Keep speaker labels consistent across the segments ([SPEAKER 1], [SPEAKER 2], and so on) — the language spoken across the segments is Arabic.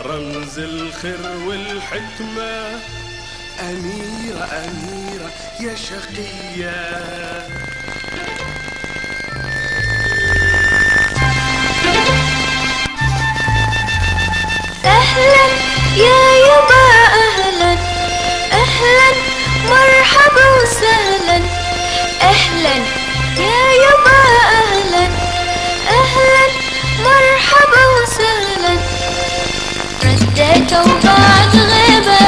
[SPEAKER 1] رمز الخير والحكمة. أميرة أميرة يا شقية،
[SPEAKER 2] أهلا يا يبا أهلا أهلا مرحبا وسهلا. أهلا يا يبا أهلا أهلا مرحبا وسهلا. رديت وبعد غيبة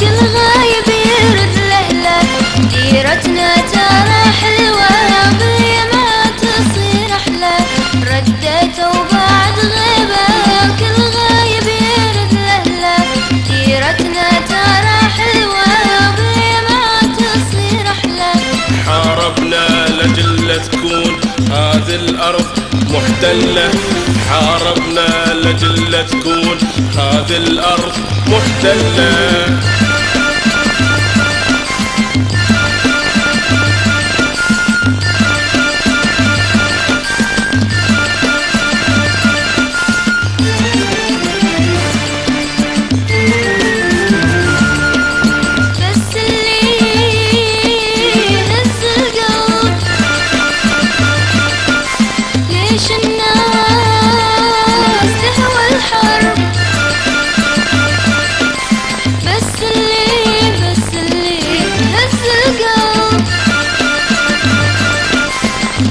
[SPEAKER 2] كل غايب يرد لهلا. ديرتنا ترى حلوة بي ما تصير أحلى. رديت وبعد غيبة كل غايب يرد لهلا. ديرتنا ترى حلوة بي ما تصير أحلى.
[SPEAKER 1] حاربنا لجل تكون هذه الأرض محتلة. حاربنا لجل تكون هذه الأرض محتلة.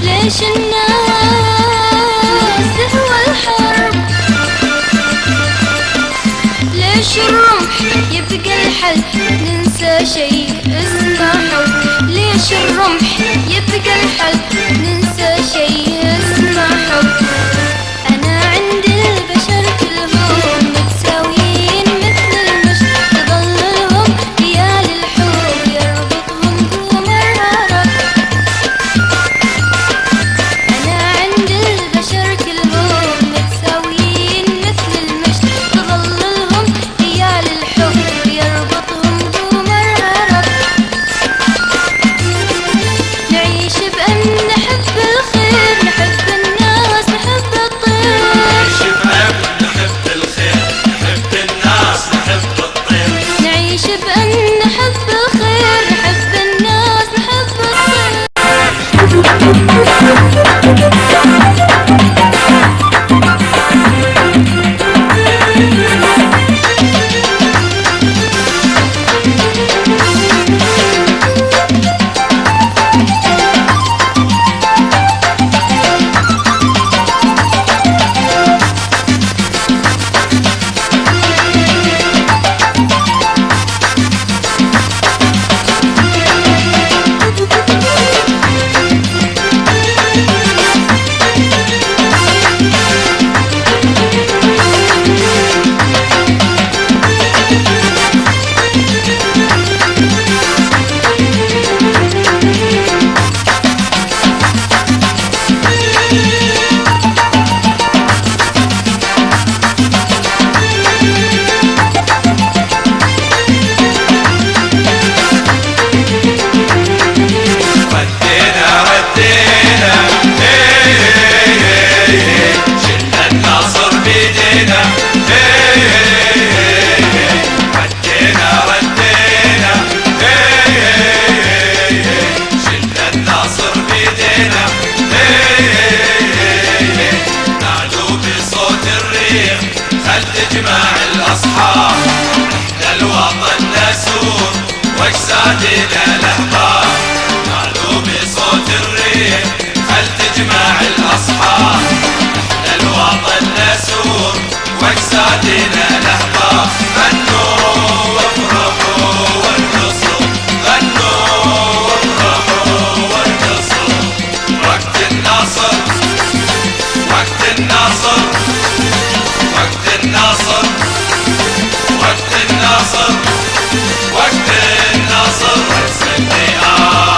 [SPEAKER 2] ليش الناس تهوى الحرب؟ ليش الرمح يبقى الحل ننسى شيء اسمه حب؟ ليش الرمح يبقى الحل ننسى شيء اسمه حب؟ أنا عند البشر كلهم متساويين مثل المشط. تظللهم ليالي الحب يربطهم قمر عرب.
[SPEAKER 3] تجمع الأصحاب احنا الوطن نسور واجسادنا الأحباب. نادوا بصوت الريح خل تجمع الأصحاب احنا الوطن نسور واجسادنا الأحباب. غنوا وافرحوا وارقصوا غنوا وافرحوا وارقصوا. وقت النصر وقت النصر وقت النصر وقت النصر وقت النصر رأس الديار.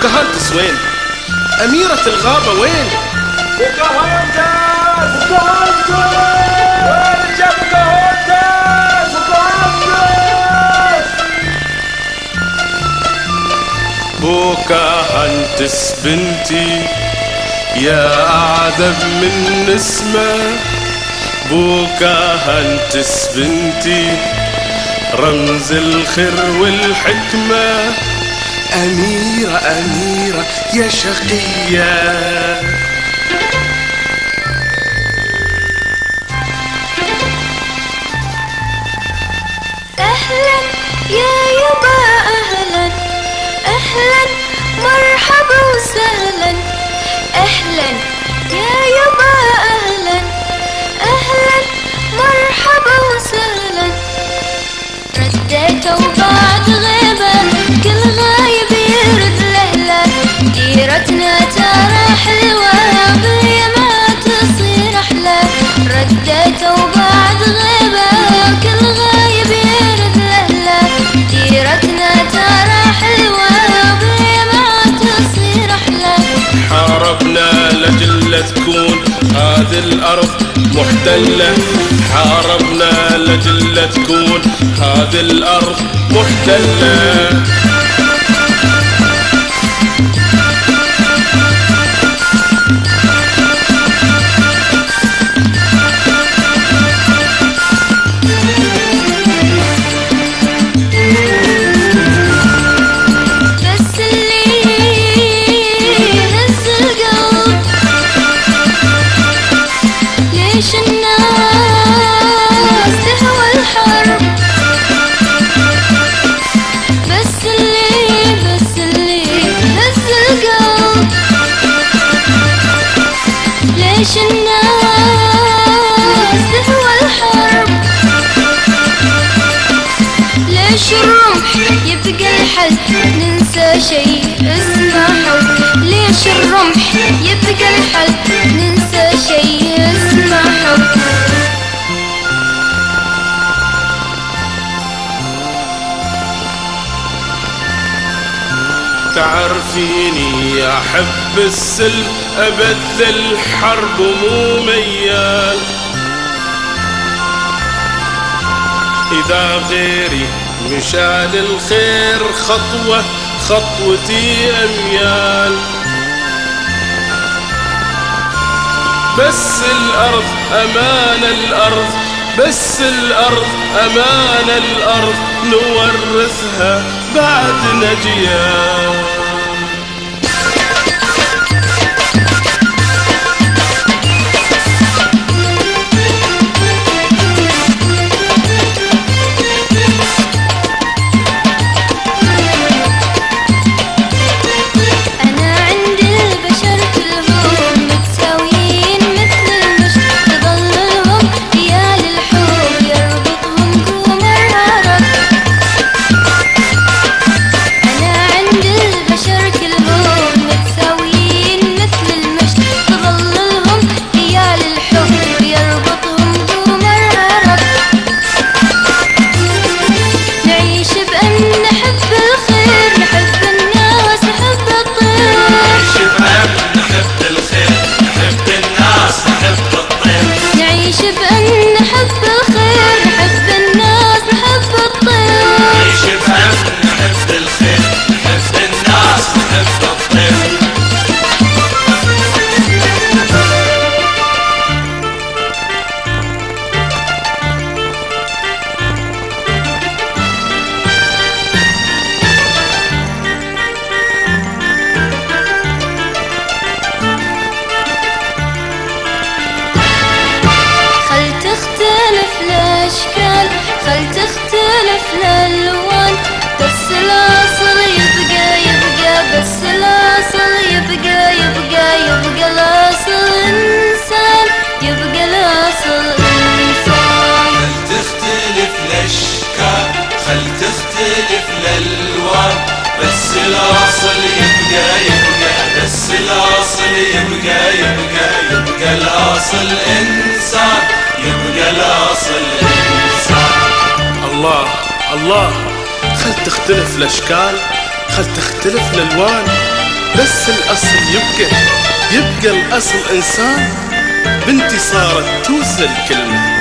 [SPEAKER 1] بوكاهانتس وين؟ أميرة الغابة وين؟
[SPEAKER 4] بوكاهونتس بوكاهونتس وين يا بوكاهونتس بوكاهونتس
[SPEAKER 1] بوكاهانتس بنتي يا أعذب من نسمة، بوكاهانتس بنتي رمز الخير والحكمة، أميرة أميرة يا شقية.
[SPEAKER 2] أهلا يا يبا أهلا، أهلا مرحبا وسهلا، أهلا يا يبا أهلا، أهلا مرحبا وسهلا. رديته وبعد غيبة كل غايب يرد لهله، ديرتنا ترى حلوة بيا ما تصير أحلى. رديته وبعد غيبة كل غايب يرد لهله، ديرتنا ترى حلوة بيا ما تصير أحلى.
[SPEAKER 1] حاربنا لجل تكون هذه الأرض محتلة، حاربنا لجل تكون هذه الأرض محتلة.
[SPEAKER 2] بس اللي يهز القلب ليش الناس تهوى الحرب. بس اللي يهز القلب ليش الناس تهوى الحرب. ليش الرمح يبقى الحل ننسى شيء اسمه حب. ليش الرمح يبقى الحل ننسى شيء اسمه حب.
[SPEAKER 1] تعرفيني أحب السلم أبد الحرب مو ميال، إذا غيري مشان الخير خطوة خطوتي أميال. بس الأرض أمان الأرض، بس الأرض أمان الأرض نورثها بعد نجيال.
[SPEAKER 2] أنا عند البشر كلهم متساويين مثل المشط، تظللهم ديال الحب يربطهم قمر عرب. أنا عند البشر كلهم متساويين مثل المشط، تظللهم ديال الحب يربطهم قمر عرب. نعيش بأن نحب الخير، نحب الناس نحب الطير.
[SPEAKER 3] نعيش بأمن نحب الخير، نحب الناس نحب الطير.
[SPEAKER 2] نعيش بأن نحب الخير، نحب الناس نحب الطير.
[SPEAKER 3] نعيش بأمن نحب الخير، نحب الناس نحب الطير.
[SPEAKER 2] خل تختلف الأشكال، خل تختلف الألوان، بس الأصل يبقى يبقى، بس الأصل يبقى يبقى يبقى الأصل إنسان، يبقى الأصل إنسان.
[SPEAKER 3] خل تختلف الأشكال، خل تختلف الألوان، بس الأصل يبقى يبقى، بس الأصل يبقى يبقى يبقى الأصل إنسان، يبقى الأصل إنسان.
[SPEAKER 1] الله الله، خل تختلف الأشكال، خل تختلف الألوان، بس الأصل يبقى الأصل إنسان. بنتي صارت توصل الكلمة.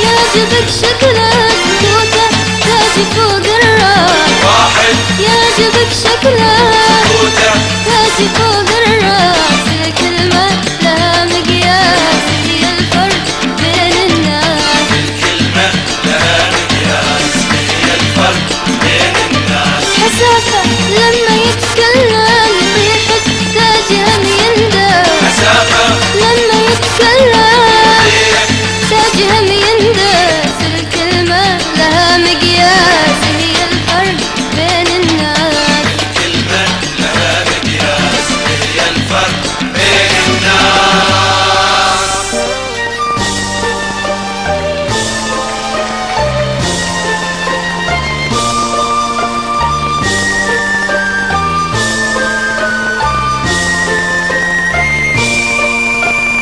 [SPEAKER 2] يعجبك شكلك توته تاجي فوق الراس.
[SPEAKER 3] واحد
[SPEAKER 2] يعجبك شكلك
[SPEAKER 3] توته
[SPEAKER 2] تاجي فوق الراس. الكلمة لها مقياس هي الفرق بين الناس.
[SPEAKER 3] الكلمة لها مقياس هي الفرق بين الناس.
[SPEAKER 2] حسافة لما يتكلم ريحة تاجهم ينداس.
[SPEAKER 3] مسافة
[SPEAKER 2] لما يتكلم
[SPEAKER 3] ريحة
[SPEAKER 2] تاجهم ينداس. الكلمة لها مقياس هي الفرق بين الناس.
[SPEAKER 3] الكلمة لها مقياس هي الفرق بين الناس.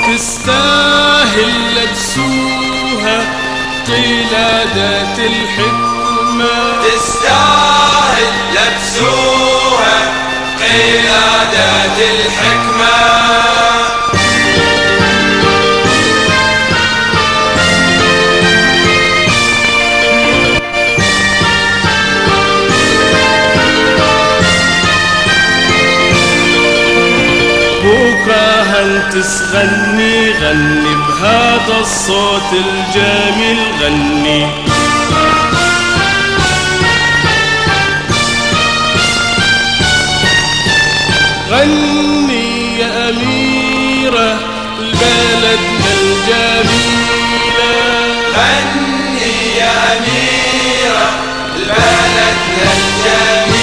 [SPEAKER 1] تستاهل لبسوها قلادة الحكمة.
[SPEAKER 3] تستاهل لبسوها قلادة الحكمة.
[SPEAKER 1] بكرة هنتس غني بهذا الصوت الجميل غني. غني يا أميرة لبلدنا الجميلة.
[SPEAKER 3] غني يا أميرة لبلدنا الجميلة.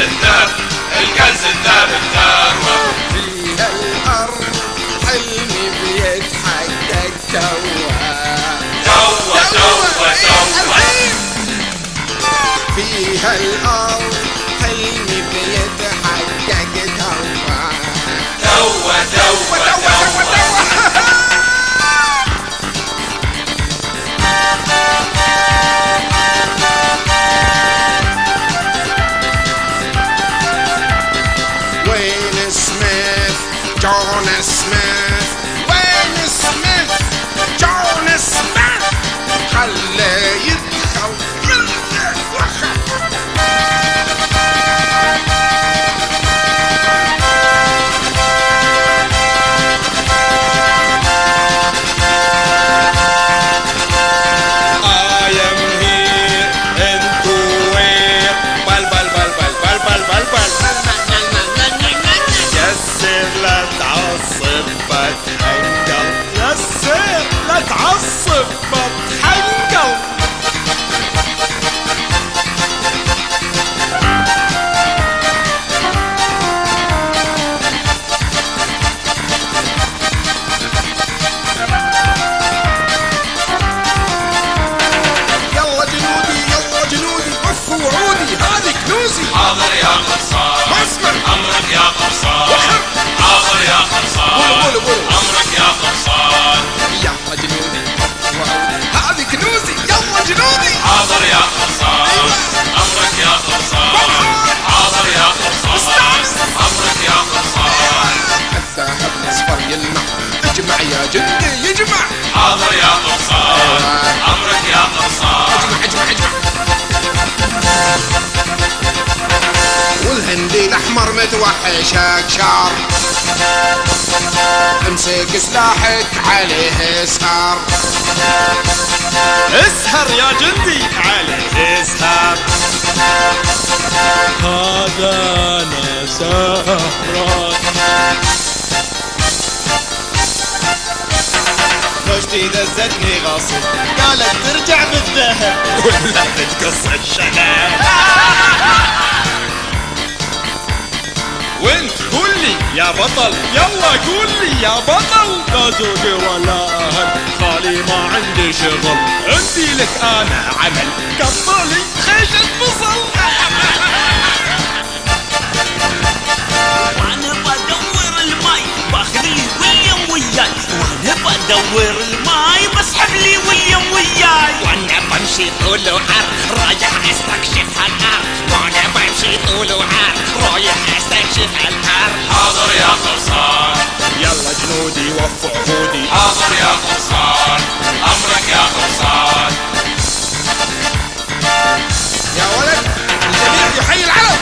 [SPEAKER 3] الذهب الكنز الذهب الثروة.
[SPEAKER 5] فيها الأرض حلمي بيتحقق توا
[SPEAKER 3] توا توا توا.
[SPEAKER 5] فيها الأرض حلمي بيتحقق توا
[SPEAKER 3] توا توا توا.
[SPEAKER 5] وين سميث جون سميث وين سميث جون سميث خليه يدخل
[SPEAKER 1] I am here and to where بل بل بل بل بل بل بل بل. يسر لا تعصب بتحنقل، يسر لا تعصب بتحنقل.
[SPEAKER 5] يلا جنودي يلا جنودي وفوا وعودي هذه كنوزي
[SPEAKER 3] حاضر يا قرصان
[SPEAKER 5] مصمر
[SPEAKER 3] أمرك يا قرصان. حاضر يا قرصان
[SPEAKER 5] قولوا قولوا
[SPEAKER 3] أمرك يا قرصان.
[SPEAKER 5] يلا جنودي وفوا وعودي هذه كنوزي يلا جنودي
[SPEAKER 3] حاضر يا قرصان أمرك يا قرصان. حاضر يا قرصان أمرك يا قرصان.
[SPEAKER 5] الذهب الاصفر يلمع اجمع يا جندي يجمع
[SPEAKER 3] حاضر يا قرصان أمرك يا قرصان.
[SPEAKER 5] اجمع اجمع اجمع والهندي الاحمر متوحش اكشار امسك سلاحك عليه اسهر
[SPEAKER 1] اسهر يا جندي عليه اسهر. هذا انا سهران. زوجتي دزتني غصب، قالت ترجع بالذهب ولا بتقص الشنب. وانت قول لي يا بطل، يلا قول لي يا بطل. لا زوج ولا اهل، خالي ما عندي شغل، عندي لك انا عمل، قطلي خيشة بصل.
[SPEAKER 6] وانا بدور الماي باخذ لي ويليام وياي، وانا بدور الماي بسحب لي ويليام وياي، وانا بمشي طول وعرض رايح استكشف هالنار، وانا بمشي طول وعرض رايح استكشف هالنار.
[SPEAKER 3] حاضر يا قرصان
[SPEAKER 1] يلا جنودي وفوا عهودي.
[SPEAKER 3] حاضر يا قرصان أمرك يا قرصان.
[SPEAKER 5] يا ولد الجميع يحيي العلم.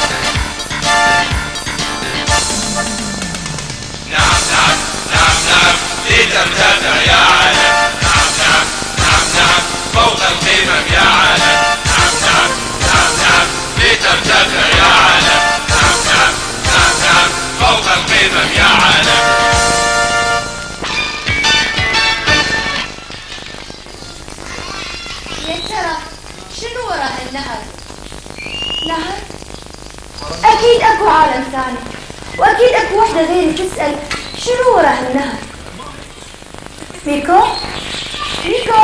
[SPEAKER 3] نعم نعم نعم نعم لترتفع يا علم. نعم نعم نعم نعم فوق القمم يا علم. نعم نعم نعم نعم لترتفع يا علم. نعم نعم نعم نعم فوق القمم يا علم.
[SPEAKER 2] يا ترى شنو وراء النهر؟ نهر؟ أكيد أكو عالم ثاني، وأكيد أكو وحدة غيري تسأل شنو وراء النهر؟ ميكو؟ ميكو؟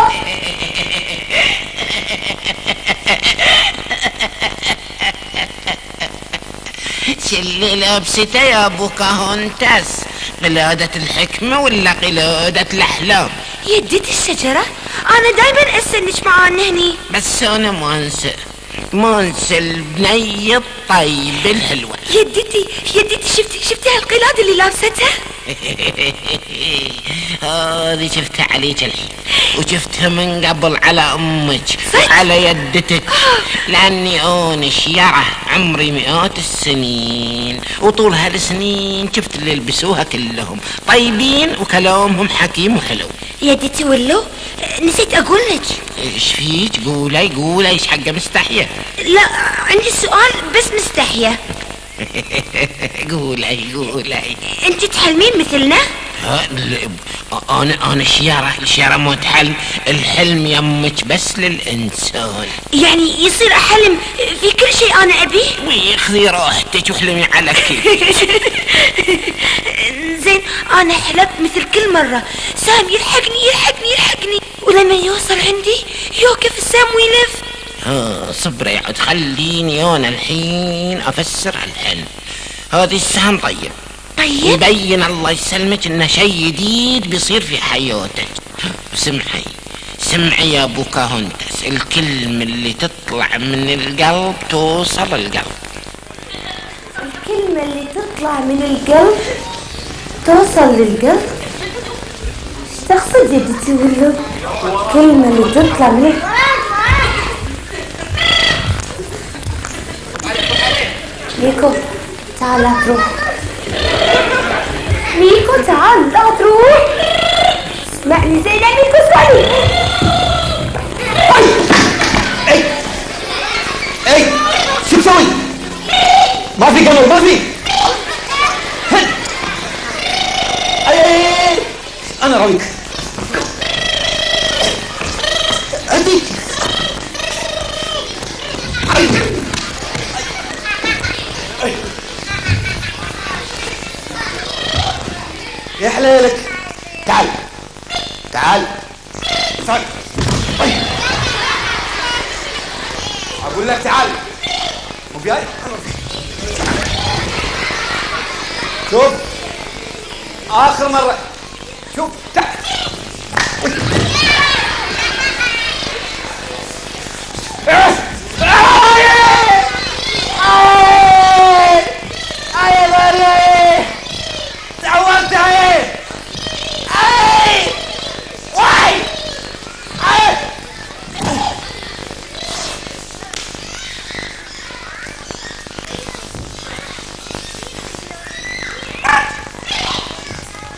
[SPEAKER 7] اللي لابسته يا بوكاهونتاس، قلادة الحكمة ولا قلادة الأحلام؟
[SPEAKER 2] يديت الشجرة؟ أنا دايما أستنج معاهن هني.
[SPEAKER 7] بس أنا ما انسى البنية الطيبة الحلوة.
[SPEAKER 2] يديتي شفتي هالقلادة اللي لابستها؟
[SPEAKER 7] هذه شفتها عليك الحين، وشفتها من قبل على أمك،
[SPEAKER 2] صدق؟
[SPEAKER 7] على يدتك، لأني أنا شيعة عمري مئات السنين، وطول هالسنين شفت اللي يلبسوها كلهم طيبين وكلامهم حكيم وحلو.
[SPEAKER 2] يديتي ولو نسيت أقول لك.
[SPEAKER 7] ايش فيك؟ قولي ايش حقه مستحية؟
[SPEAKER 2] لا عندي سؤال بس مستحية.
[SPEAKER 7] قولي.
[SPEAKER 8] انت تحلمين مثلنا؟
[SPEAKER 7] انا الشيارة مو حلم. الحلم يمك بس للانسان.
[SPEAKER 8] يعني يصير احلم في كل شيء انا ابيه؟
[SPEAKER 7] ويخذي روحتك واحلمي على كيف.
[SPEAKER 8] زين انا حلمت مثل كل مرة سام يلحقني ولما يوصل عندي يوقف السام ويلف.
[SPEAKER 7] صبري عاد، خليني انا الحين افسر الحلم. هذه السهم طيب يبين الله يسلمك انه شيء جديد بيصير في حياتك. سمعي يا بوكاهونتس، الكلمة اللي تطلع من القلب توصل القلب.
[SPEAKER 2] الكلمة اللي تطلع من القلب توصل للقلب؟ ايش تقصد يا بنتي ولو؟ الكلمة اللي تطلع من ميكو تعال لا تروح. ميكو تعال لا تروح. اسمعني زين يا ميكو اسمعني.
[SPEAKER 4] اي شو تسوي؟ ما في قمر، ما في. اي انا راويك. عندي يا حليلك. تعال صار. اقول لك تعال، مو جاي. شوف اخر مره، شوف تعال.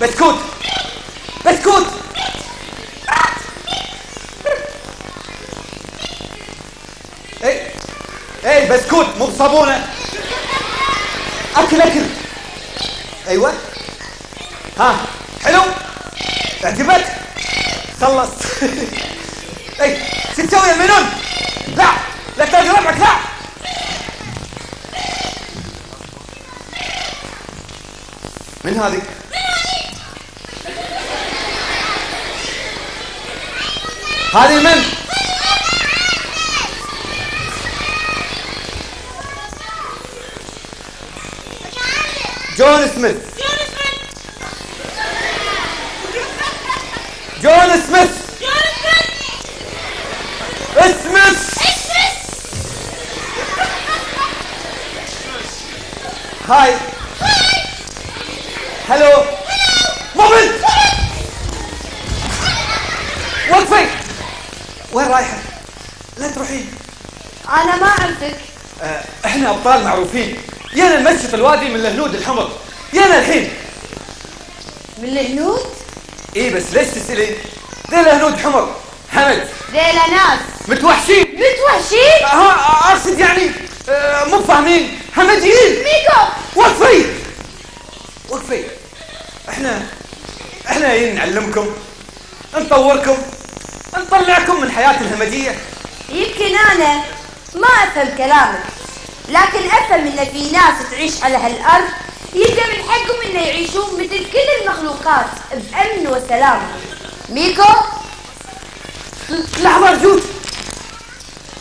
[SPEAKER 4] بسكوت اي بسكوت مو بصابونه. اكل ايوه. ها حلو عجبك؟ خلص. اي شو تسوي يا المنون؟ لا تلاقي ربعك. لا من هذه؟ هذه من؟ جون سميث. هاي هلو. موبل وقفي. وين رايحة؟ لا تروحين.
[SPEAKER 2] أنا ما أعرفك.
[SPEAKER 4] احنا أبطال معروفين. يانا المسجد الوادي من الهنود الحمر. يانا الحين
[SPEAKER 2] من الهنود؟
[SPEAKER 4] ايه بس ليش تسألين؟ ذيلا الهنود حمر حمد.
[SPEAKER 2] ذيلا ناس
[SPEAKER 4] متوحشين. اقصد يعني مو فاهمين همجيين.
[SPEAKER 2] ميكو
[SPEAKER 4] وقفي. احنا جايين نعلمكم، نطوركم، نطلعكم من حياة الهمجية.
[SPEAKER 2] يمكن أنا ما أفهم كلامك، لكن أفهم إن في ناس تعيش على هالأرض يبقى من حقهم إن يعيشون مثل كل المخلوقات بأمن وسلام. ميكو
[SPEAKER 4] لحظة أرجوك،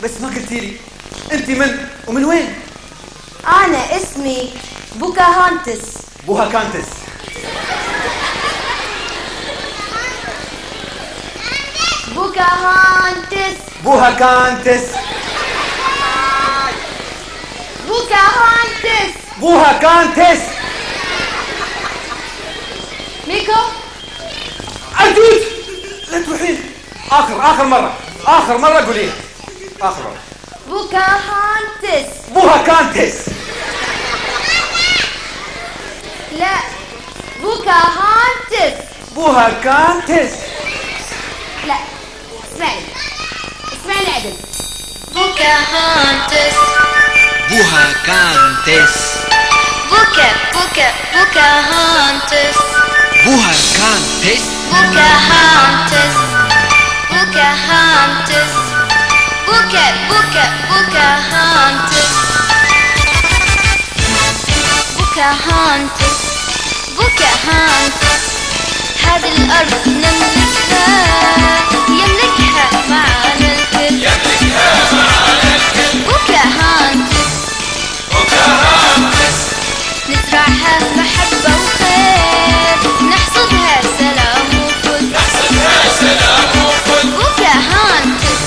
[SPEAKER 4] بس ما قلتي لي أنت من ومن وين؟
[SPEAKER 2] أنا اسمي بوكاهونتس.
[SPEAKER 4] بوهاكانتس.
[SPEAKER 2] بوكاهونتس.
[SPEAKER 4] بوهاكانتس.
[SPEAKER 2] بوكاهونتس.
[SPEAKER 4] بوهاكانتس.
[SPEAKER 2] ميكو
[SPEAKER 4] أرجوك لا تروحين. آخر مرة قوليها. آخر مرة.
[SPEAKER 2] بوكاهونتس.
[SPEAKER 4] بوهاكانتس.
[SPEAKER 2] لا بوكاهونتس.
[SPEAKER 4] بوهاكانتس.
[SPEAKER 2] لا اسمعني عدل.
[SPEAKER 8] بوكاهونتس.
[SPEAKER 7] بوهاكانتس.
[SPEAKER 8] بوكاهونتس
[SPEAKER 3] بوهركانتس
[SPEAKER 8] بوكاهونتس بوكاهونتس بوكاهونتس بوكاهونتس بوكاهونتس هذه الأرض نملكها يملكها معانا الكل بوكاهونتس نزرعها محبة وخير نحصدها سلام وفل بوكاهونتس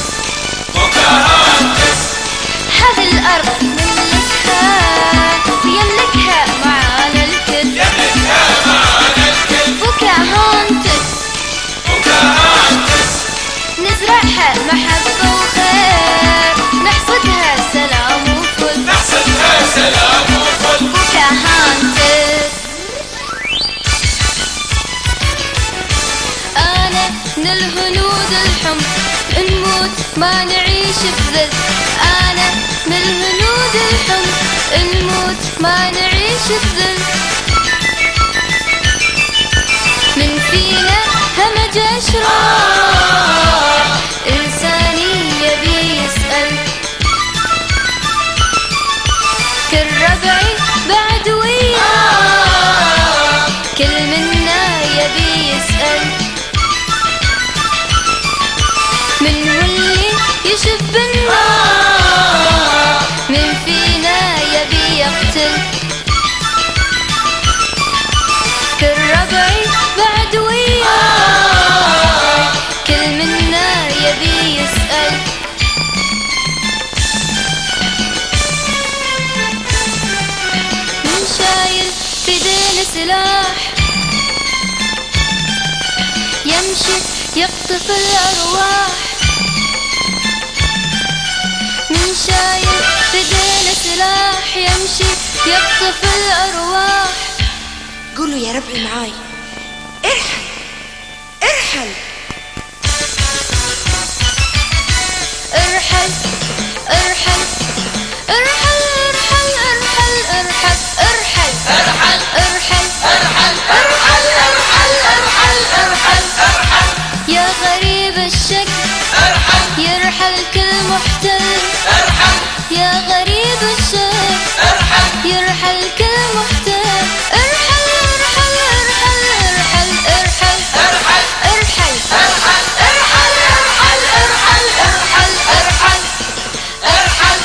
[SPEAKER 8] هذه الأرض نملكها ويملكها معانا الكل بوكاهونتس نزرعها محبة وخير نحصدها سلام وفل بوكاهونتس أنا من الهنود الحمر نموت ما نعيش بذل أنا من الهنود الحمر نموت ما نعيش بذل من فينا همج أشرار إنساني يبي يسأل كل ربعي بعد وياه كل منا يبي يسأل من هو اللي يشب النار من فينا يبي يقتل كل ربعي بعد وياه كل منا يبي يسأل من شايل في دين سلاح يمشي يقطف الأرواح من شايل في دين سلاح يمشي يقطف الأرواح
[SPEAKER 2] قولوا يا ربعي معاي ارحل ارحل
[SPEAKER 8] ارحل ارحل ارحل ارحل ارحل ارحل ارحل ارحل ارحل ارحل ارحل ارحل ارحل يا غريب الشكل ارحل يرحل كل محتل ارحل يا غريب الشكل ارحل يرحل كل محتل ارحل ارحل ارحل ارحل ارحل ارحل ارحل ارحل ارحل ارحل ارحل ارحل ارحل ارحل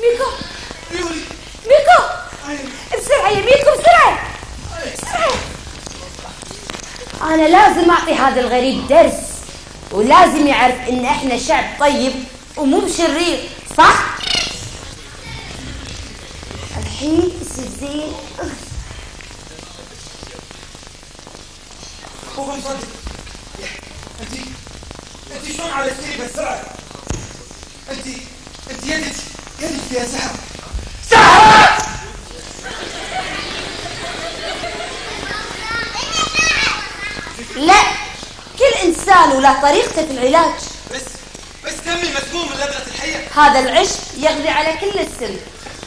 [SPEAKER 2] ميكو ميكو بسرعة يا ميكو بسرعة بسرعة أنا لازم أعطي هذا الغريب درس ولازم يعرف إن إحنا شعب طيب ومو بشرير صح؟ الحين يصير زين
[SPEAKER 4] بابا صدق انت شلون عالجتيني بهالسرعة؟ انت يدك فيها سحر سحر
[SPEAKER 2] لا كل إنسان وله طريقته في العلاج
[SPEAKER 4] بس دمي مسموم من لدغة الحية
[SPEAKER 2] هذا العشب يقضي على كل السم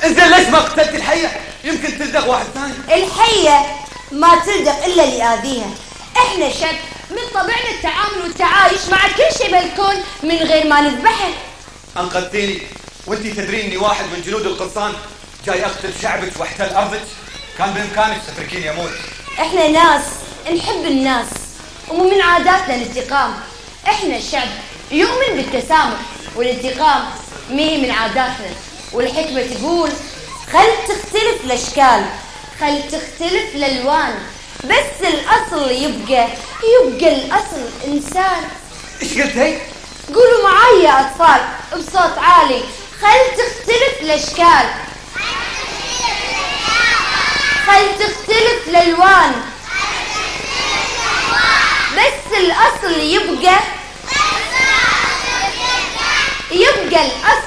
[SPEAKER 4] انزين ليش ما قتلت الحية؟ يمكن تلدغ واحد ثاني
[SPEAKER 2] الحية ما تلدغ إلا اللي يأذيها إحنا شعب من طبعنا التعامل والتعايش مع كل شيء بالكون من غير ما نذبحه
[SPEAKER 4] انقذتيني وانتي تدرين اني واحد من جنود القصان جاي اقتل شعبك واحتل ارضك كان بامكانك تتركيني اموت
[SPEAKER 2] إحنا ناس نحب الناس ومن عاداتنا الانتقام إحنا شعب يؤمن بالتسامح والانتقام مهي من عاداتنا والحكمة تقول خل تختلف الأشكال خل تختلف الألوان بس الأصل يبقى الأصل إنسان
[SPEAKER 4] ايش قلت هي؟
[SPEAKER 2] قولوا معاي يا أطفال بصوت عالي خل تختلف الأشكال خل تختلف الألوان بس الأصل يبقى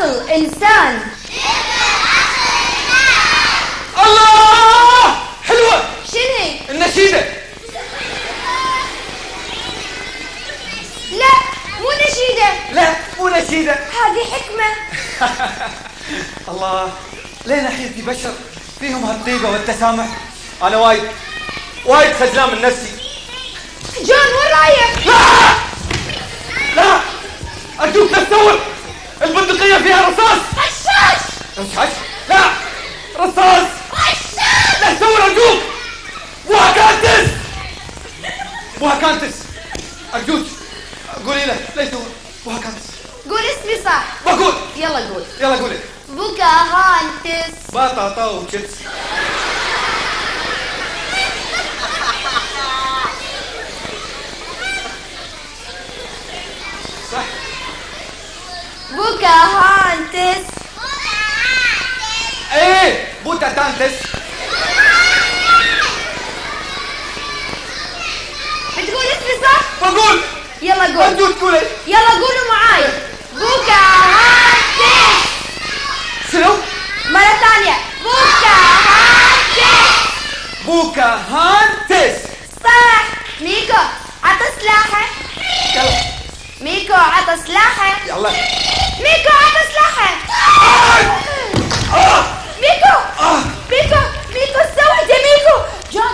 [SPEAKER 2] عقل إنسان.
[SPEAKER 4] الله حلوة.
[SPEAKER 2] شنو؟
[SPEAKER 4] النشيدة.
[SPEAKER 2] لا مو نشيدة.
[SPEAKER 4] لا مو نشيدة.
[SPEAKER 2] هذه حكمة.
[SPEAKER 4] الله ليه نحن في بشر فيهم هالطيبة والتسامح. أنا وايد خجلان من نفسي.
[SPEAKER 2] جون وين رايح؟
[SPEAKER 4] لا أرجوك لا تصور، البندقية فيها رصاص. رشاش؟ لا رصاص. لا تصور أرجوك. بوها كانتس أرجوك قولي له لا يصور. بوها كانتس.
[SPEAKER 2] قول اسمي صح.
[SPEAKER 4] بقول.
[SPEAKER 2] يلا قولي. بوكاهانتس.
[SPEAKER 4] بطاطا وشيبس. صح.
[SPEAKER 2] بوكاهانتس.
[SPEAKER 4] ايه بوتاتانتس.
[SPEAKER 2] بتقول اسمي صح؟
[SPEAKER 4] بقول.
[SPEAKER 2] يلا قول.
[SPEAKER 4] أرجوك تقولي.
[SPEAKER 2] يلا قولوا معاي. بوكاهانتس.
[SPEAKER 4] شنو؟
[SPEAKER 2] مرة ثانية.
[SPEAKER 4] بوكاهانتس.
[SPEAKER 2] صح. ميكو عطى سلاحه.
[SPEAKER 4] يلا.
[SPEAKER 2] ميكو عطى سلاحه.
[SPEAKER 4] يلا.
[SPEAKER 2] ميكو عطى سلاحه. ميكو سويت يا ميكو. جون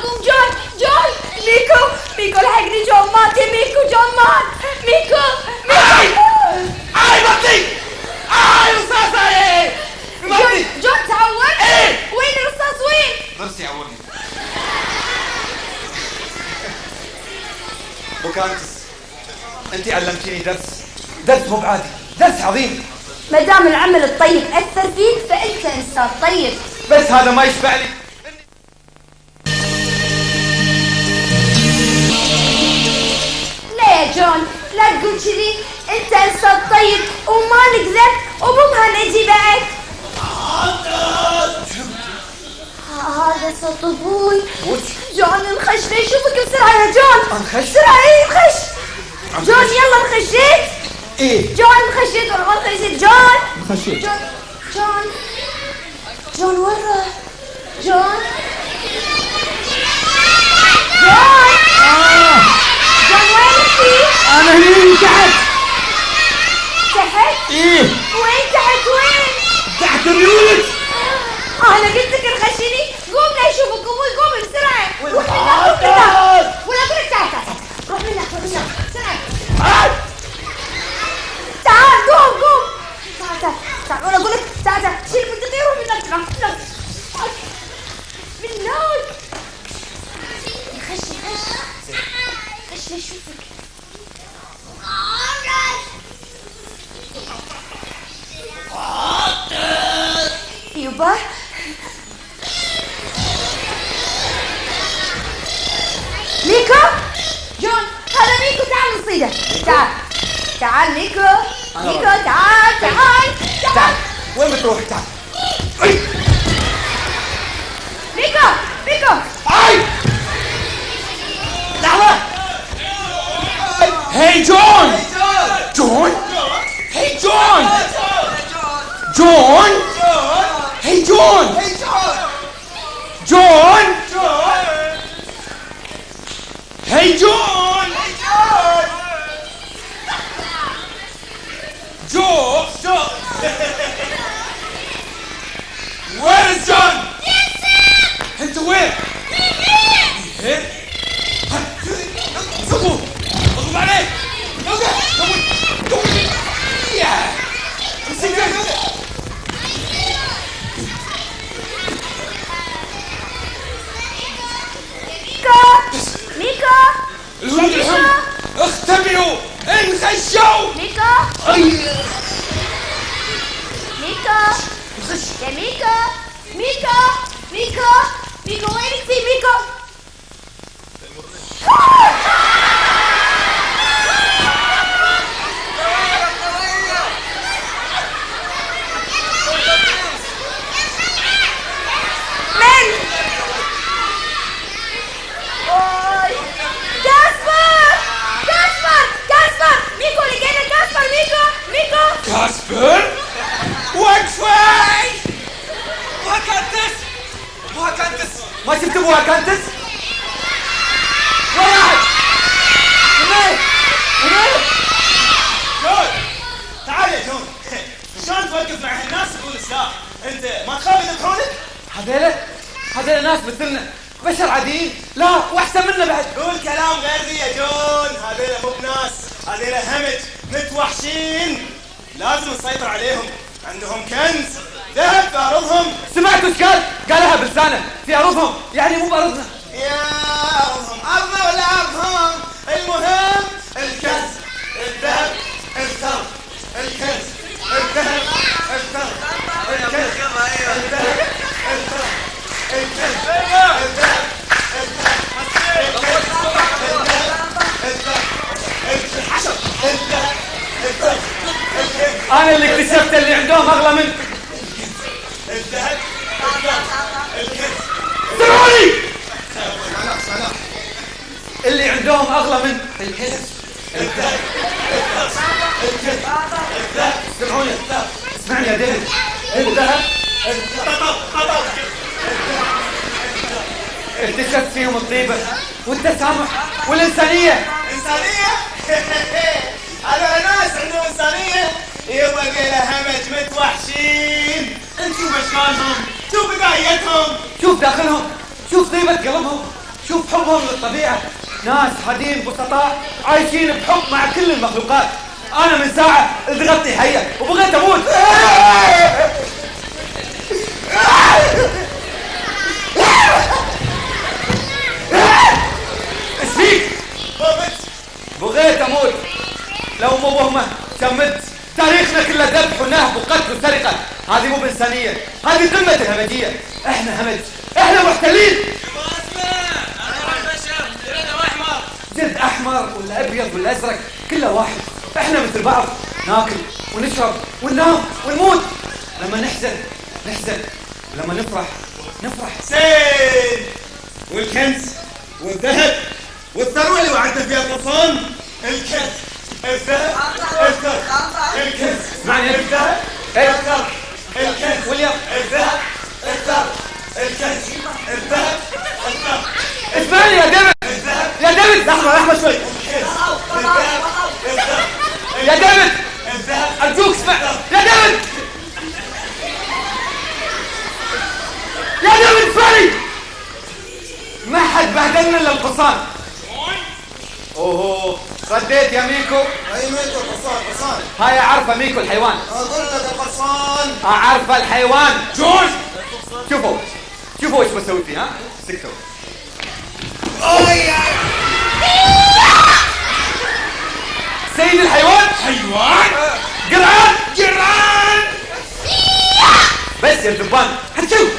[SPEAKER 2] قوم جون. ميكو لحقني جون مات يا ميكو. جون مات. ميكو.
[SPEAKER 4] اي بطي. رصاصة. ايه بطي.
[SPEAKER 2] جون تعور.
[SPEAKER 4] ايه.
[SPEAKER 2] وين الرصاص وين؟
[SPEAKER 4] ضرسي يعورني. بوكانتس انت علمتيني درس مو بعادي، درس عظيم.
[SPEAKER 2] ما دام العمل الطيب اثر فيك فانت انسان طيب.
[SPEAKER 4] بس هذا ما يشبع لي.
[SPEAKER 2] لا يا جون لا تقول كذي. انت انسان طيب وما نقدر ومو بهالنجي بعد. هذا صوت ابوي. جون انخش يشوفك بسرعه يا جون.
[SPEAKER 4] انخش؟
[SPEAKER 2] بسرعه. ايه انخش. جون يلا انخشيت.
[SPEAKER 4] ايه
[SPEAKER 2] جون انخشيت ولا ما انخشيت؟ جون جون وين راح؟ جون وين انتي؟
[SPEAKER 4] انا هني تحت. ايه
[SPEAKER 2] وين تحت وين؟
[SPEAKER 4] تحت ريولك.
[SPEAKER 2] انا قلت لك انخشيني. قوم لا يشوفك ابوي. قوم بسرعه. روح من هناك ولا اقول لك تعال. روح من هناك بسرعه. تعال قوم. تعال وانا اقول لك تعال شيل البندقية وروح من هناك. من هناك خش يشوفك. يبا ميكو. جون هذا ميكو. تعال نصيده. تعال ميكو. تعال.
[SPEAKER 4] وين بتروح؟ تعال.
[SPEAKER 2] ميكو.
[SPEAKER 4] اي لحظة. هاي جون. هاي جون. هاي جون. هاي جون. وين جون؟ انت وين؟ ايه؟ اضرب عليك.
[SPEAKER 2] ميكو.
[SPEAKER 4] الهنود الحمر اختبئوا انخشوا.
[SPEAKER 2] ميكو. يا ميكو وينك في ميكو؟ من؟ كاسبر. ميكو لقينا كاسبر. ميكو.
[SPEAKER 4] كاسبر؟ كنتس؟ وين راحت؟ هناك هناك.
[SPEAKER 3] جون تعال يا جون. شلون توقف مع هالناس تقول سلاح؟ انت ما تخاف يذبحونك؟
[SPEAKER 4] هذيلا ناس مثلنا، بشر عاديين، لا واحسن منا بعد.
[SPEAKER 3] قول كلام غير ذي يا جون. هذيلا مو بناس، هذيلا همج متوحشين، لازم نسيطر عليهم. عندهم كنز ذهب في ارضهم.
[SPEAKER 4] سمعتوا ايش قال؟ قالها بلسانه، في ارضهم، يعني مو بارضنا.
[SPEAKER 3] يا ارضهم، ارضنا ولا ارضهم، المهم الكنز، الذهب، الثرى، الكنز، الذهب، الثرى، الكنز، الذهب، الثرى، الكنز، الذهب،
[SPEAKER 4] انا اللي اكتشفت اللي عندهم اغلى منك.
[SPEAKER 3] الذهب، الكنز.
[SPEAKER 4] سمعوني، اللي عندهم اغلى منك الكنز، الذهب، الكنز، الذهب. سمعوني، اسمعني يا ديفيد، الذهب، اكتشفت فيهم الطيبة والتسامح والإنسانية.
[SPEAKER 3] إنسانية؟ هذول ناس عندهم إنسانية؟ يبقى قيلها همج متوحشين. انت شوف اشكالهم، شوف بدايتهم،
[SPEAKER 4] شوف داخلهم، شوف طيبة قلبهم، شوف حبهم للطبيعة. ناس هادين بسطاء عايشين بحب مع كل المخلوقات. أنا من ساعة التغطي حية وبغيت أموت. ايش فيك؟ بغيت أموت. لو مو بهمة كملت. تاريخنا كله ذبح ونهب وقتل وسرقة. هذه مو بإنسانية، هذه قمة الهمجية. احنا همج، احنا محتلين. جلد احمر ولا ابيض ولا ازرق كله واحد. احنا مثل بعض، ناكل ونشرب وننام ونموت. لما نحزن نحزن، ولما نفرح نفرح.
[SPEAKER 3] زين. والكنز والذهب والثروة اللي وعدنا فيها القرصان. الكنز، الذهب، الثروة، الكنز.
[SPEAKER 4] اسمعني
[SPEAKER 3] الذهب، الثروة، الكنز.
[SPEAKER 4] واليوم
[SPEAKER 3] الذهب، الثروة، الكنز، الذهب، الثروة.
[SPEAKER 4] اسمعني يا ديفيد، يا ديفيد. لحظة شوي يا ديفيد، أرجوك اسمع يا ديفيد، يا ديفيد اسمعني. ما حد بهدلنا الا القصان. اوه رديت يا ميكو.
[SPEAKER 3] اي ميكو القرصان.
[SPEAKER 4] هاي عارفة ميكو الحيوان.
[SPEAKER 3] قلت لك القرصان.
[SPEAKER 4] عارفة الحيوان. جون شوفوا ايش بسوي فيه. ها سكتوا. سيد الحيوان. جرعان بس يا الذبان هتشوف.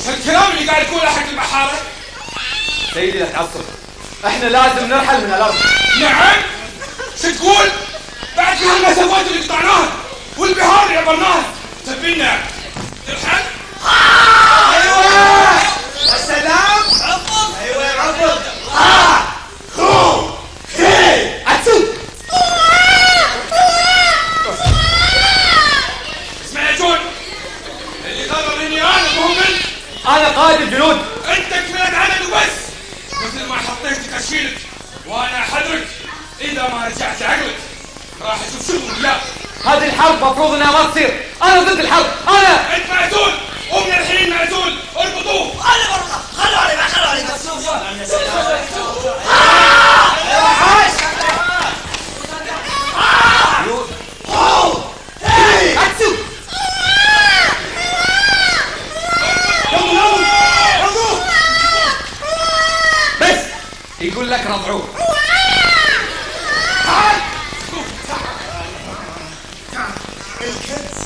[SPEAKER 3] الكلام اللي قاعد يقوله حق البحارة.
[SPEAKER 4] سيدي لا تعصب، احنا لازم نرحل من الارض.
[SPEAKER 3] نعم. شو تقول؟ بعد كل هالمسافات اللي قطعناها والبحار اللي عبرناها تبينا ترحل؟ ايوه السلام. عضب. ايوه عضب. خو خي
[SPEAKER 4] عتسو.
[SPEAKER 3] اسمع يا جون، اللي قرر اني انا مهم انت.
[SPEAKER 4] انا قائد الجنود.
[SPEAKER 3] انت كملت عدد وبس. مثل ما حطيتك اشيلك وانا احذرك. اذا ما رجعت عقلك راح اشوف شغل وياك.
[SPEAKER 4] هذه الحرب مفروض انها ما تصير. انا ضد الحرب. انا
[SPEAKER 3] انت معزول ومن الحين معزول. اربطوه.
[SPEAKER 6] انا برضه خلوا علي بس شوف
[SPEAKER 4] عتسو. بس يقول لك رضعوه.
[SPEAKER 3] الكنز،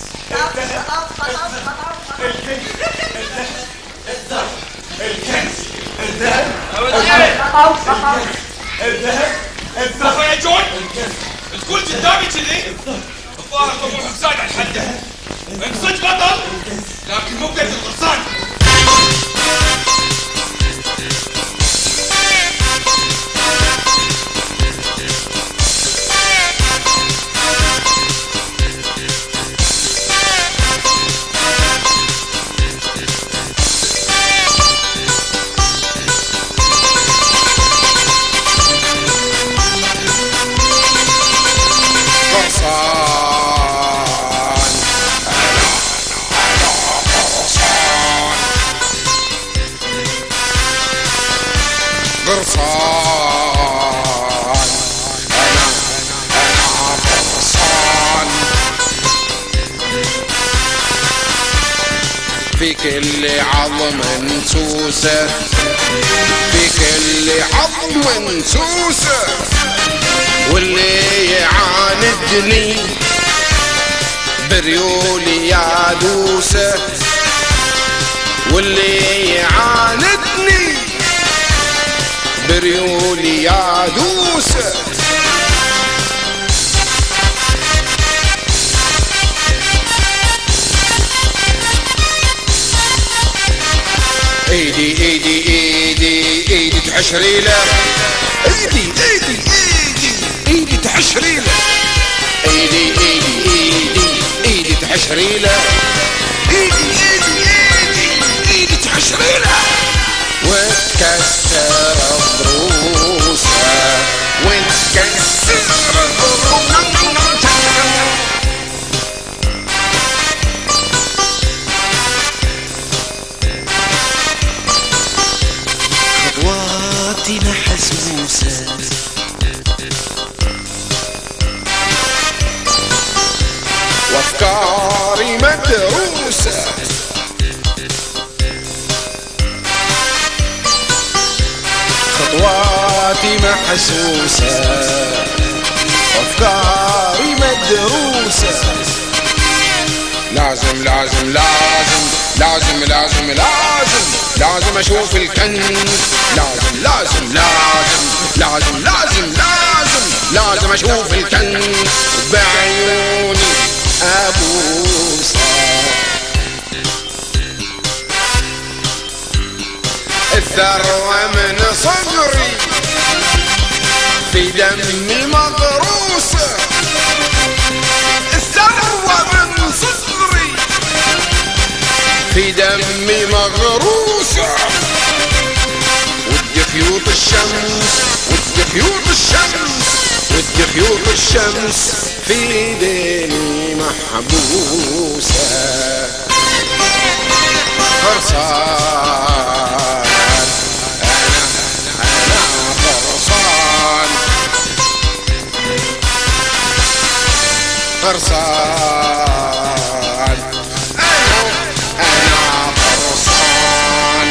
[SPEAKER 3] الكنز، الذهب، الذهب يا جون. تقول قدامي كذي؟ الظاهر طموحك زاد عن حده. انت صدق بطل، لكن مو بقد القرصان.
[SPEAKER 5] في كل عظم سوسة، في كل عظم سوسة، واللي يعاندني بريولي يا دوسة، واللي يعاندني بريولي يا دوسة. ايدي ايدي ايدي ايدي تحشري له، ايدي ايدي ايدي ايدي تحشري له، ايدي ايدي ايدي ايدي تحشري له، ايدي ايدي ايدي ايدي تحشري له، وتكسر ضروسه وتكسر ضروسه.
[SPEAKER 6] خطواتي محسوسة،
[SPEAKER 5] وافكاري مدروسة، خطواتي محسوسة، وافكاري مدروسة. لازم لازم لازم لازم لازم لازم لازم اشوف الكنز، لازم لازم لازم لازم لازم لازم لازم اشوف الكنز بعيوني ابوسه. الثروة من صغري في دمي مغروسة، الثروة من صغري في دمي مغروسة. ودي خيوط الشمس، ودي خيوط الشمس، ودي خيوط الشمس في ديني محبوسة. فرسان أنا فرسان، فرسان أنا فرسان.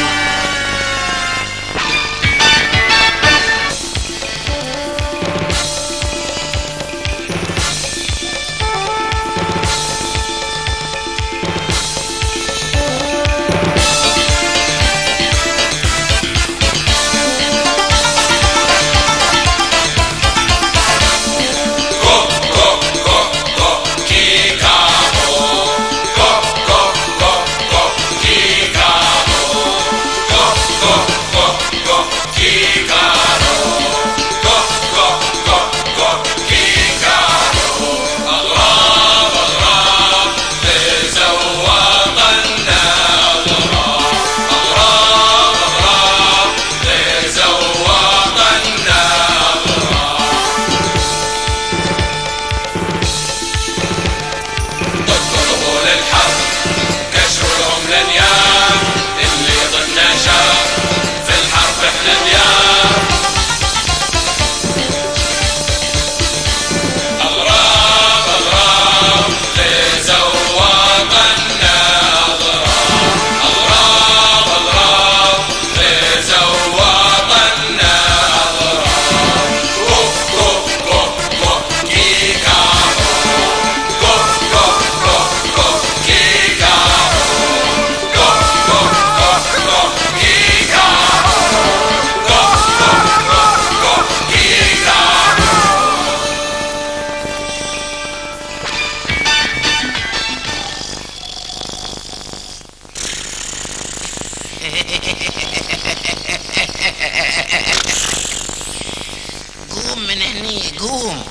[SPEAKER 7] قوم من هني قوم.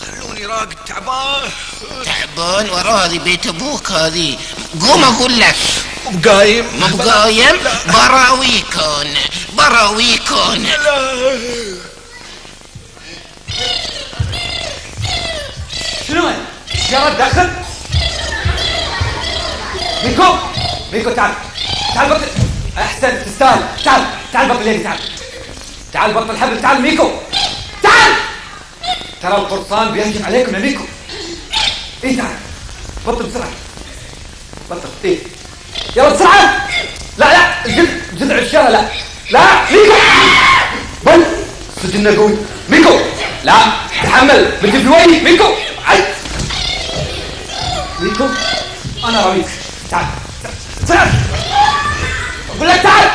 [SPEAKER 6] خلوني راقد تعبان.
[SPEAKER 7] تعبان؟ ورا هذه بيت ابوك هذه. قوم اقول لك.
[SPEAKER 6] قايم؟
[SPEAKER 7] مو قايم؟ براويكون براويكون.
[SPEAKER 4] شنو هاي؟ سيارات داخل؟ ميكو ميكو تعال تعال بطل. احسن تستاهل. تعال تعال بطل ليلي. تعال تعال بطل حبل. تعال ميكو تعال. ترى القرصان بيهجم عليكم يا ميكو. ايه تعال بطل بسرعة. بطل ايه يلا بسرعة. لا جذع الشارع. لا ميكو بل سجلنا قوي. ميكو لا تحمل بدي في وجهي. ميكو ميكو انا رميك. تعال اقول لك تعال.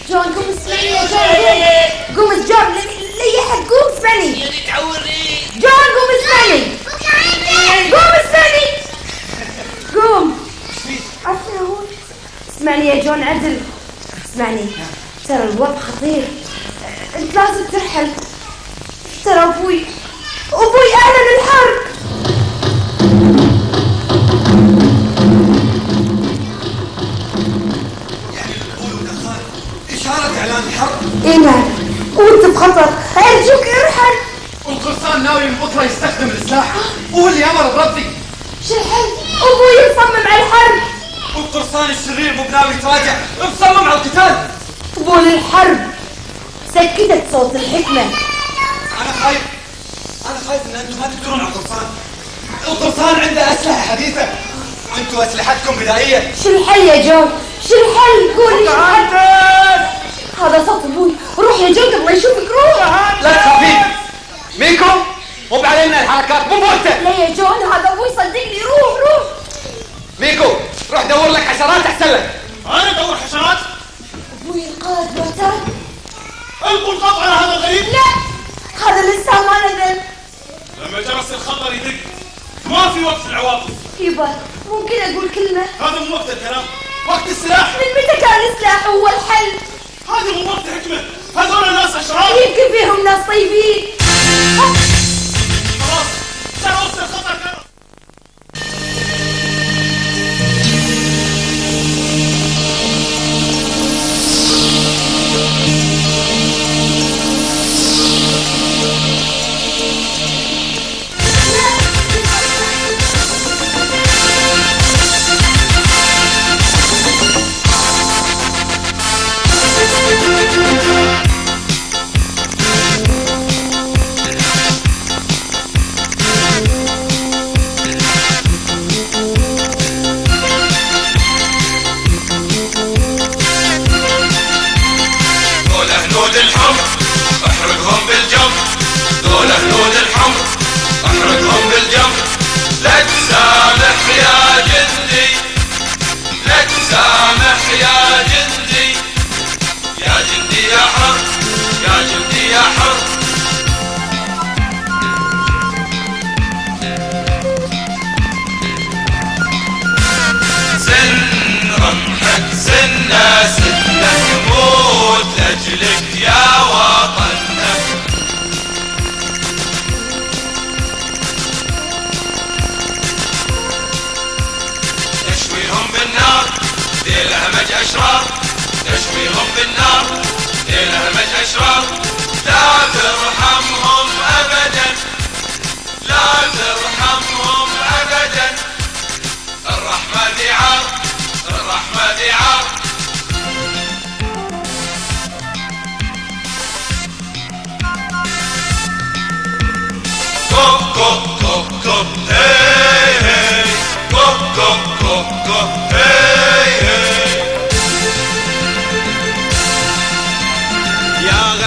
[SPEAKER 2] جون قوم اسمعني يا جون. قوم جون ليحك قوم اسمعني. جون قوم اسمعني. قوم عفوا هون. اسمعني يا جون عدل. اسمعني ترى الوضع خطير. انت لازم ترحل. ترى ابوي اعلن الحرب.
[SPEAKER 4] إشارة إعلان الحرب.
[SPEAKER 2] ايه نعم وانت بخطر. ارجوك ارحل.
[SPEAKER 4] القرصان ناوي من بكره يستخدم السلاح. هو اللي امر بردي.
[SPEAKER 2] شو الحل؟ ابوي يصمم على الحرب.
[SPEAKER 4] والقرصان الشرير مو بناوي يتراجع. مصمم على القتال.
[SPEAKER 2] قبول الحرب. سكتت صوت الحكمة.
[SPEAKER 4] أنا خايف إن أنتم ما تقدرون على القرصان عنده أسلحة حديثة وأنتم أسلحتكم بدائية.
[SPEAKER 2] شو الحل يا جون؟ شو الحل؟ قولي شو الحل؟ هذا صوت ابوي. روح يا جون قبل ما يشوفك. روح.
[SPEAKER 4] لا تخافين. ميكو مو بعلينا الحركات مو بوقته.
[SPEAKER 2] لا يا جون هذا ابوي صدقني. روح.
[SPEAKER 4] ميكو روح دور لك حشرات أحسن لك.
[SPEAKER 1] انا ادور حشرات؟
[SPEAKER 2] ابوي القائد معتاد.
[SPEAKER 1] القوا القبض على هذا الغريب.
[SPEAKER 2] لا هذا لسه ما نزل.
[SPEAKER 1] لما جرس الخطر يدق ما في وقت العواطف.
[SPEAKER 2] يبا ممكن اقول كلمة؟
[SPEAKER 1] هذا مو وقت الكلام، وقت السلاح.
[SPEAKER 2] من متى كان السلاح هو الحل؟
[SPEAKER 1] هذا مو وقت حكمة. هذول الناس اشرار.
[SPEAKER 2] يمكن فيهم ناس طيبين.
[SPEAKER 1] خلاص صار وقت الخطر.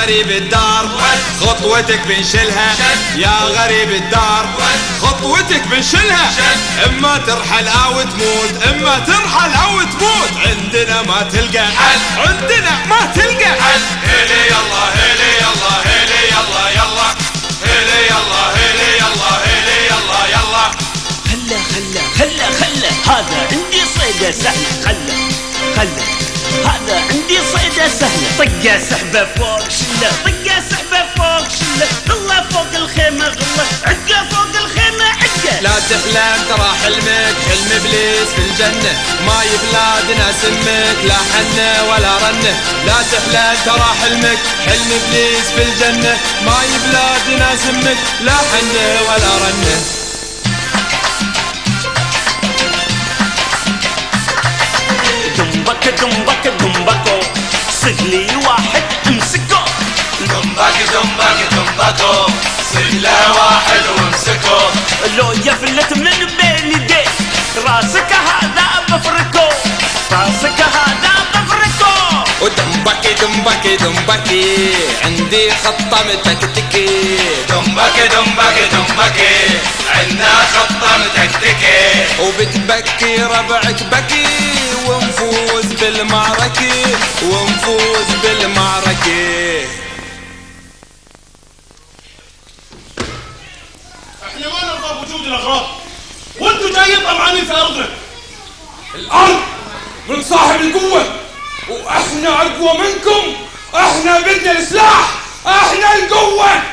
[SPEAKER 1] غريب الدار خطوتك بنشلها. يا غريب الدار خطوتك بنشلها. اما ترحل او تموت، اما ترحل او تموت. عندنا ما تلقى حل، عندنا ما تلقى حل. هيلي يلا هيلي يلا هيلي يلا يلا هيلي يلا هيلي يلا هيلي يلا يلا.
[SPEAKER 6] خله هذا عندي صيدة سهلة. خله هذا عندي صيدة سهلة. طقة سحبة فوق شلة، طقة سحبة فوق شلة. غلة فوق الخيمة غلة، عقة فوق الخيمة عقة.
[SPEAKER 1] لا تحلم ترى حلمك حلم ابليس في الجنة. ما يبلادنا سمك لا حنة ولا رنة. لا تحلم ترى حلمك حلم ابليس في الجنة. ما يبلادنا سمك لا حنة ولا رنة.
[SPEAKER 6] دمبكو صق لي واحد امسكه.
[SPEAKER 3] دمبكو صق
[SPEAKER 1] دمبكي دمبكي عندي خطة متكتكي
[SPEAKER 3] دمبكي دمبكي دمبكي عندنا خطة متكتكي
[SPEAKER 1] وبتبكي ربعك بكي ونفوز بالمعركة ونفوز بالمعركة.
[SPEAKER 9] احنا ما نرضى بوجود الاغراب وانتوا جايين طمعانين في ارضنا.
[SPEAKER 1] الارض من صاحب القوة واحنا اقوى منكم. احنا بدنا السلاح، احنا القوة.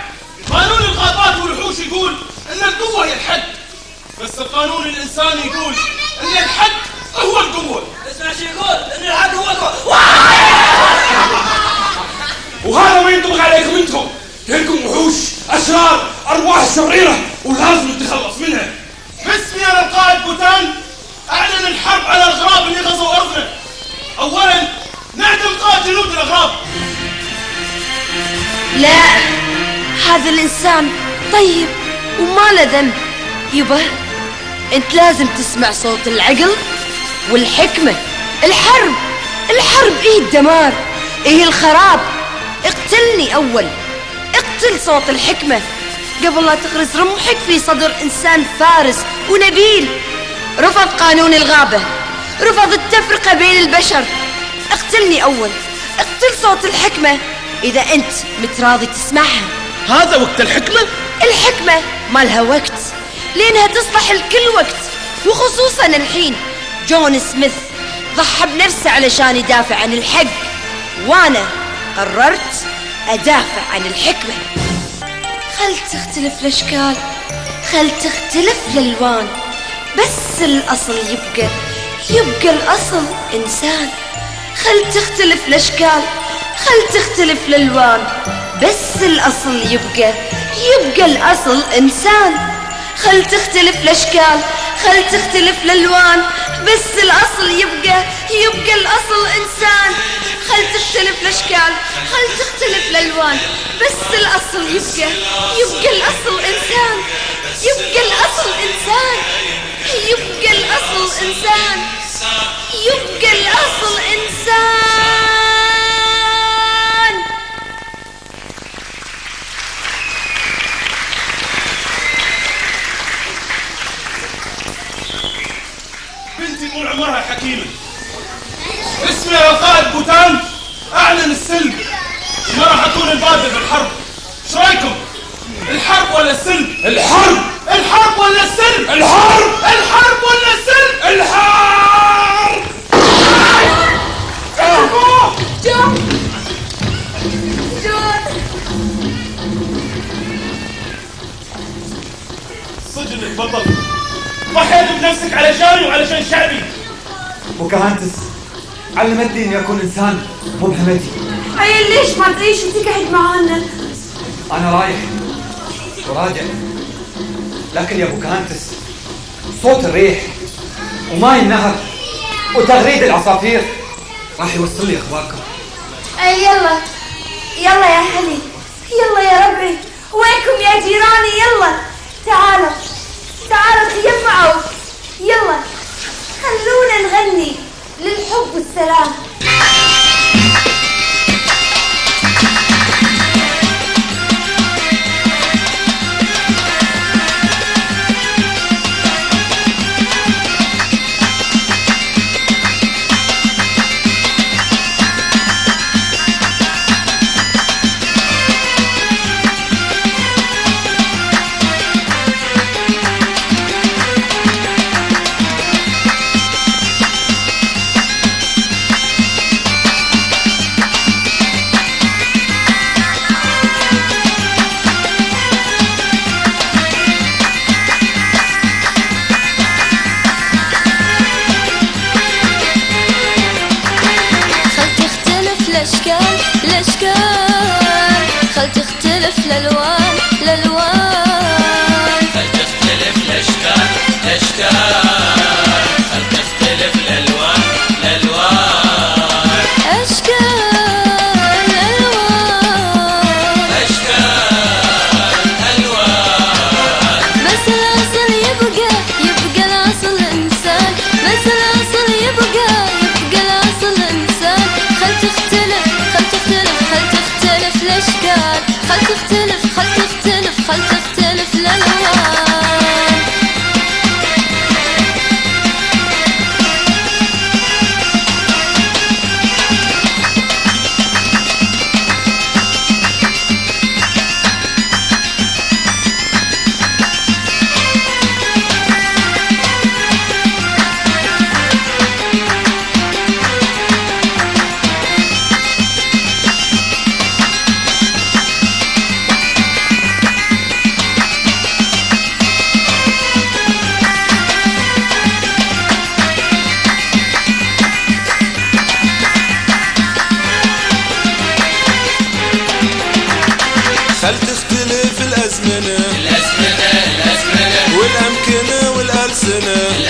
[SPEAKER 9] قانون الغابات والوحوش يقول ان القوة هي الحد، بس القانون الانساني يقول ان الحد هو القوة.
[SPEAKER 6] اسمع شو يقول ان الحد هو القوة.
[SPEAKER 1] وهذا ما ينطبق عليكم انتم، لانكم وحوش اشرار، ارواح شريرة ولازم نتخلص منها.
[SPEAKER 9] باسمي انا القائد بوتان اعلن الحرب على الاغراب اللي غزوا ارضنا. اولا نعدم قائد جنود الاغراب.
[SPEAKER 2] لا، هذا الإنسان طيب وما له ذنب. يبا أنت لازم تسمع صوت العقل والحكمة. الحرب إيه الدمار، إيه الخراب. اقتلني أول، اقتل صوت الحكمة قبل لا تغرز رمحك في صدر إنسان فارس ونبيل. رفض قانون الغابة، رفض التفرقة بين البشر. اقتلني أول، اقتل صوت الحكمة إذا أنت متراضي تسمعها.
[SPEAKER 9] هذا وقت الحكمة؟
[SPEAKER 2] الحكمة ما لها وقت، لأنها تصلح لكل وقت، وخصوصا الحين. جون سميث ضحى بنفسه علشان يدافع عن الحق، وأنا قررت أدافع عن الحكمة. خل تختلف الأشكال، خل تختلف الألوان، بس الأصل يبقى الأصل إنسان. خل تختلف الأشكال، خل تختلف الألوان، بس الأصل يبقى الأصل إنسان. خل تختلف الأشكال، خل تختلف الألوان، بس الأصل يبقى الأصل إنسان. خل تختلف الأشكال، خل تختلف الألوان، بس الأصل يبقى الأصل إنسان. يبقى الأصل إنسان، يبقى الأصل إنسان، يبقى الأصل إنسان.
[SPEAKER 9] بنتي طول عمرها حكيمة. اسمي يا قائد بوتان اعلن السلم، وما راح اكون البادئ في الحرب. ايش رايكم؟ الحرب ولا السلم؟
[SPEAKER 1] الحرب.
[SPEAKER 9] الحرب ولا السلم؟
[SPEAKER 1] الحرب.
[SPEAKER 9] الحرب ولا السلم؟
[SPEAKER 1] الحرب.
[SPEAKER 2] جون
[SPEAKER 9] صدقني بطل، ضحيت بنفسك علشاني وعلشان شعبي.
[SPEAKER 4] بوكاهانتس علمتني اني اكون انسان مو بهمتي.
[SPEAKER 2] عيل ليش ما تعيش وتقعد معانا؟
[SPEAKER 4] انا رايح وراجع، لكن يا بوكاهانتس صوت الريح وماي النهر وتغريد العصافير راح يوصل لي اخباركم.
[SPEAKER 2] أي يلا يا حلي، يلا يا ربي، وينكم يا جيراني؟ يلا تعالوا تجمعوا، يلا خلونا نغني للحب والسلام.
[SPEAKER 8] خل تختلف الألوان الألوان،
[SPEAKER 3] خل تختلف الأشكال الأشكال، خل تختلف الألوان الألوان،
[SPEAKER 8] أشكال ألوان،
[SPEAKER 3] أشكال ألوان،
[SPEAKER 8] بس الأصل يبقى الأصل إنسان، بس الأصل يبقى الأصل إنسان. خل تختلف الأشكال خل تختلف خل تختلف خل تختلف الألوان.
[SPEAKER 10] خل تختلف الأزمنة والأمكنة والألسنة